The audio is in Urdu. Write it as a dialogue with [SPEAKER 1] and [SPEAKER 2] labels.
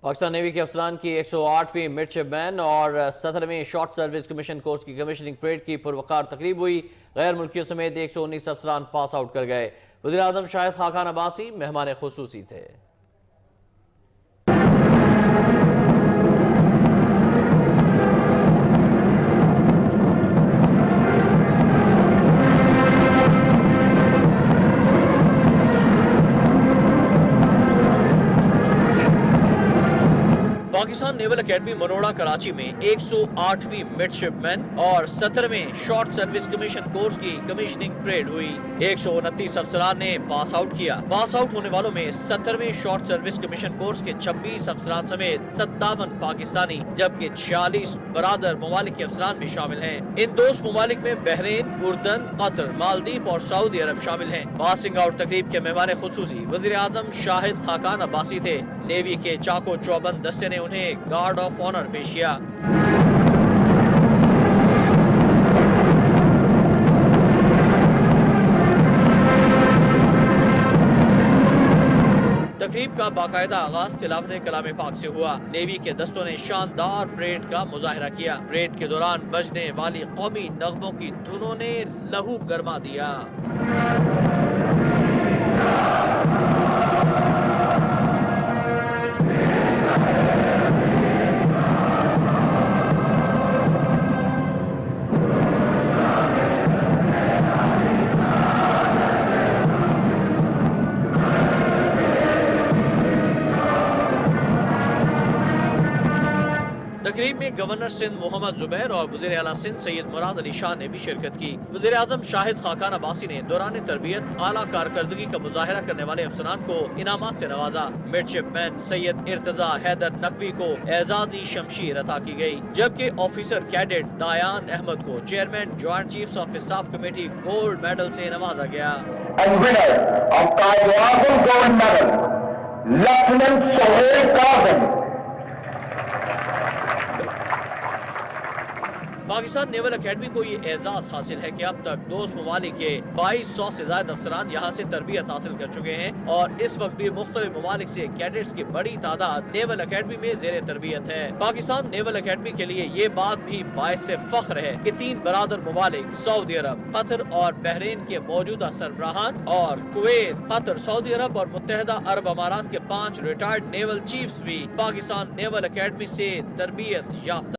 [SPEAKER 1] پاکستان نیوی کے افسران کی 108ویں مڈشپ مین اور 17ویں شارٹ سروس کمیشن کورس کی کمیشننگ پریڈ کی پروقار تقریب ہوئی۔ غیر ملکیوں سمیت 119 افسران پاس آؤٹ کر گئے۔ وزیر اعظم شاہد خاقان عباسی مہمان خصوصی تھے۔ پاکستان نیول اکیڈمی مروڑا کراچی میں 108ویں مڈشپ مین اور 17ویں شارٹ سروس کمیشن کورس کی کمیشننگ پریڈ ہوئی۔ 129 افسران نے پاس آؤٹ کیا۔ پاس آؤٹ ہونے والوں میں 17ویں شارٹ سروس کمیشن کورس کے 26 افسران سمیت 57 پاکستانی جبکہ 46 برادر ممالک کے افسران بھی شامل ہیں۔ ان دوست ممالک میں بحرین، اردن، قطر، مالدیپ اور سعودی عرب شامل ہیں۔ پاسنگ آؤٹ تقریب کے مہمان خصوصی وزیر اعظم شاہد خاقان عباسی تھے۔ نیوی کے چاکو چوبند دستے نے انہیں گارڈ آف آنر پیش کیا۔ تقریب کا باقاعدہ آغاز تلاوت کلام پاک سے ہوا۔ نیوی کے دستوں نے شاندار پریڈ کا مظاہرہ کیا۔ پریڈ کے دوران بجنے والی قومی نغموں کی دھنوں نے لہو گرما دیا۔ تقریب میں گورنر سندھ محمد زبیر اور وزیر اعلیٰ سندھ سید مراد علی شاہ نے بھی شرکت کی۔ وزیر اعظم شاہد خاقان عباسی نے دوران تربیت اعلیٰ کارکردگی کا مظاہرہ کرنے والے افسران کو انعامات سے نوازا۔ مڈشپ مین سید ارتضیٰ حیدر نقوی کو اعزازی شمشیر عطا کی گئی، جبکہ آفیسر کیڈٹ دایان احمد کو chairman joint chiefs of staff committee gold medal سے نوازا گیا۔ پاکستان نیول اکیڈمی کو یہ اعزاز حاصل ہے کہ اب تک دوست ممالک کے 2200 سے زائد افسران یہاں سے تربیت حاصل کر چکے ہیں اور اس وقت بھی مختلف ممالک سے کیڈٹس کی بڑی تعداد نیول اکیڈمی میں زیر تربیت ہے۔ پاکستان نیول اکیڈمی کے لیے یہ بات بھی باعث فخر ہے کہ 3 برادر ممالک سعودی عرب، قطر اور بحرین کے موجودہ سربراہان اور کویت، قطر، سعودی عرب اور متحدہ عرب امارات کے 5 ریٹائرڈ نیول چیفز بھی پاکستان نیول اکیڈمی سے تربیت یافتہ